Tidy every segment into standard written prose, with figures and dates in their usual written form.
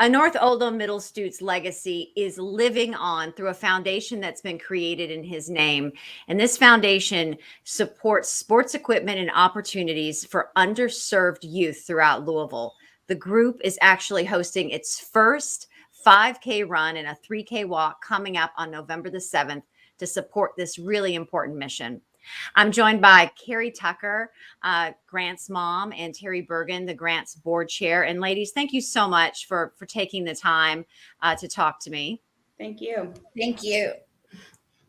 A North Oldham Middle Student's legacy is living on through a foundation that's been created in his name. And this foundation supports sports equipment and opportunities for underserved youth throughout Louisville. The group is actually hosting its first 5K run and a 3K walk coming up on November the 7th to support this really important mission. I'm joined by Carrie Tucker, Grant's mom, and Terry Bergen, the Grant's board chair. And ladies, thank you so much for taking the time to talk to me. Thank you. Thank you.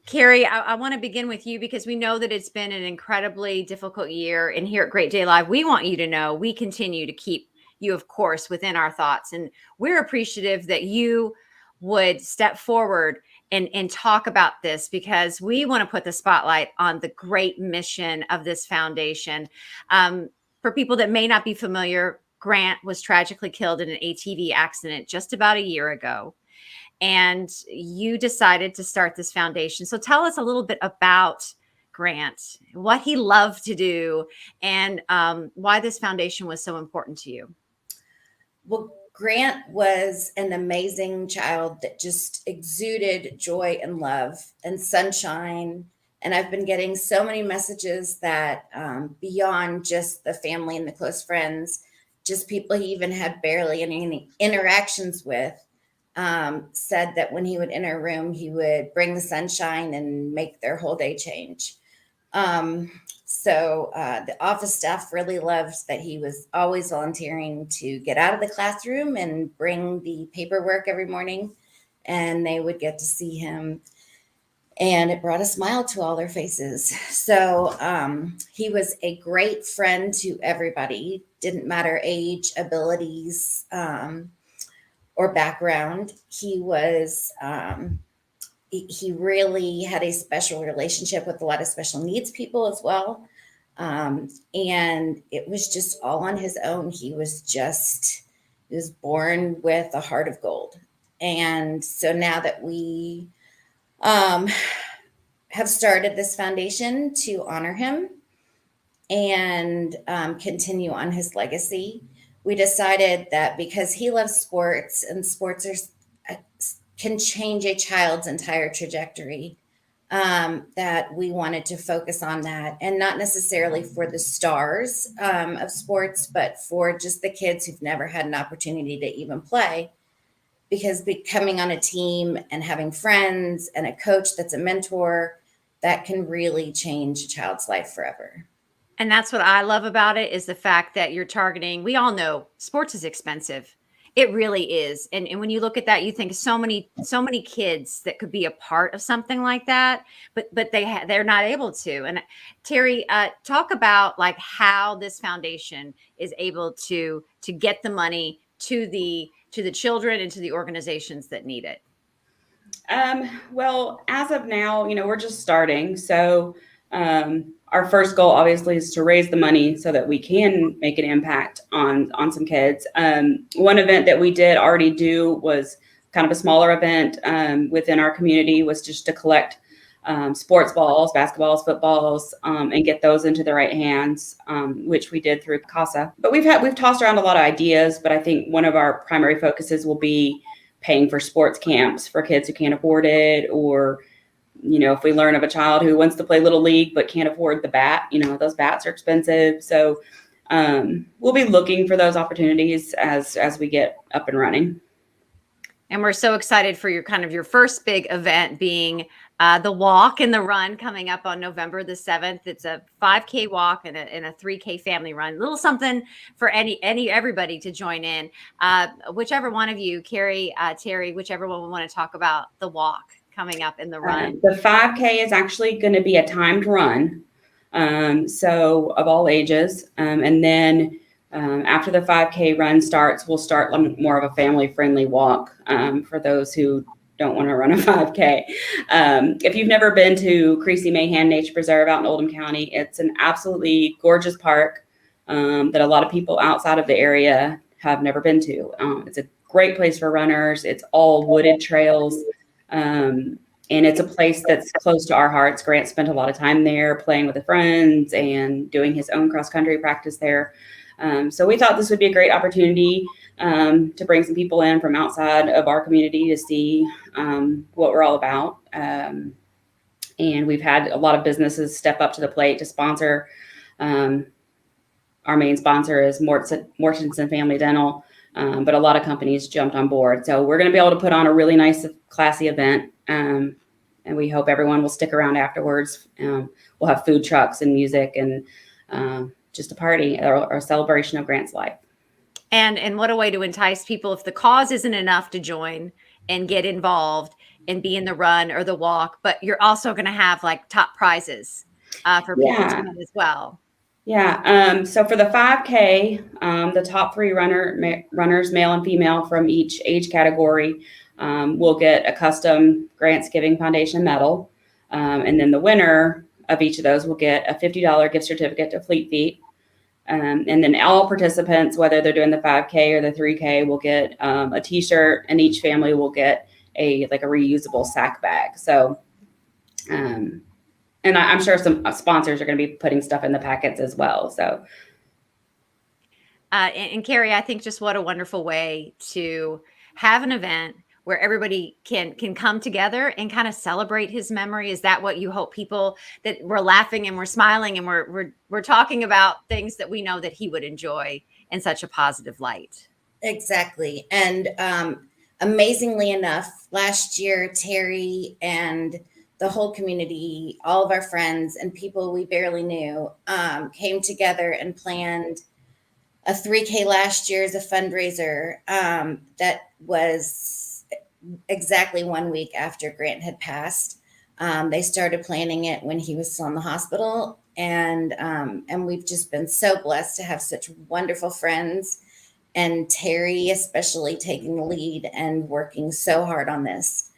Carrie, I want to begin with you because we know that it's been an incredibly difficult year. And here at Great Day Live, we want you to know we continue to keep you, of course, within our thoughts. And we're appreciative that you would step forward and talk about this because we want to put the spotlight on the great mission of this foundation. For people that may not be familiar, Grant was tragically killed in an ATV accident just about a year ago. And you decided to start this foundation. So tell us a little bit about Grant, what he loved to do, and why this foundation was so important to you. Well, Grant was an amazing child that just exuded joy and love and sunshine. And I've been getting so many messages that beyond just the family and the close friends, just people he even had barely any interactions with, said that when he would enter a room, he would bring the sunshine and make their whole day change. So the office staff really loved that he was always volunteering to get out of the classroom and bring the paperwork every morning, and they would get to see him. And it brought a smile to all their faces. So he was a great friend to everybody. Didn't matter age, abilities, or background. He was he really had a special relationship with a lot of special needs people as well. And it was just all on his own. He was born with a heart of gold. And so now that we have started this foundation to honor him and continue on his legacy, we decided that because he loves sports and sports can change a child's entire trajectory, that we wanted to focus on that, and not necessarily for the stars of sports, but for just the kids who've never had an opportunity to even play, because becoming on a team and having friends and a coach that's a mentor, that can really change a child's life forever. And that's what I love about it is the fact that you're targeting, we all know sports is expensive. It really is. And when you look at that, you think so many kids that could be a part of something like that, but they're not able to. And Terry, talk about like how this foundation is able to get the money to the children and to the organizations that need it. Well, as of now, we're just starting. So our first goal obviously is to raise the money so that we can make an impact on some kids. One event that we did already do was kind of a smaller event within our community, was just to collect sports balls, basketballs, footballs, and get those into the right hands, which we did through CASA. But we've tossed around a lot of ideas, but I think one of our primary focuses will be paying for sports camps for kids who can't afford it, or if we learn of a child who wants to play Little League but can't afford the bat, those bats are expensive. So we'll be looking for those opportunities as we get up and running. And we're so excited for your first big event being the walk and the run coming up on November the 7th. It's a 5K walk and a 3K family run. A little something for everybody to join in. Whichever one of you, Carrie, Terry, whichever one we want to talk about the walk coming up in the run. The 5K is actually going to be a timed run, so of all ages. And then after the 5K run starts, we'll start more of a family-friendly walk for those who don't want to run a 5K. If you've never been to Creasey Mahan Nature Preserve out in Oldham County, it's an absolutely gorgeous park that a lot of people outside of the area have never been to. It's a great place for runners. It's all wooded trails. And it's a place that's close to our hearts. Grant spent a lot of time there playing with the friends and doing his own cross-country practice there. So we thought this would be a great opportunity to bring some people in from outside of our community to see what we're all about. And we've had a lot of businesses step up to the plate to sponsor. Our main sponsor is Mortensen Family Dental, but a lot of companies jumped on board. So we're going to be able to put on a really nice, classy event. And we hope everyone will stick around afterwards. We'll have food trucks and music and just a party or a celebration of Grant's life. And what a way to entice people if the cause isn't enough to join and get involved and be in the run or the walk, but you're also going to have like top prizes for people to win as well. Yeah. So for the 5K, the top 3 runners, male and female from each age category, will get a custom Grants Giving Foundation medal. And then the winner of each of those will get a $50 gift certificate to Fleet Feet. And then all participants, whether they're doing the 5K or the 3K, will get a T-shirt, and each family will get a reusable sack bag. So, and I'm sure some sponsors are going to be putting stuff in the packets as well. So, and Carrie, I think just what a wonderful way to have an event where everybody can come together and kind of celebrate his memory. Is that what you hope people, that we're laughing and we're smiling and we're talking about things that we know that he would enjoy in such a positive light? Exactly. And amazingly enough, last year, Terry and the whole community, all of our friends and people we barely knew, came together and planned a 3K last year as a fundraiser that was exactly 1 week after Grant had passed. They started planning it when he was still in the hospital. And we've just been so blessed to have such wonderful friends, and Terry especially taking the lead and working so hard on this.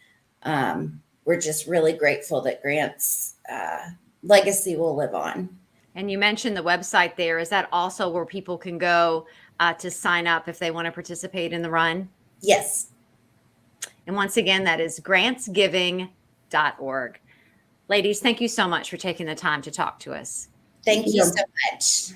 We're just really grateful that Grant's legacy will live on. And you mentioned the website there. Is that also where people can go to sign up if they want to participate in the run? Yes. And once again, that is grantsgiving.org. Ladies, thank you so much for taking the time to talk to us. Thank you so much.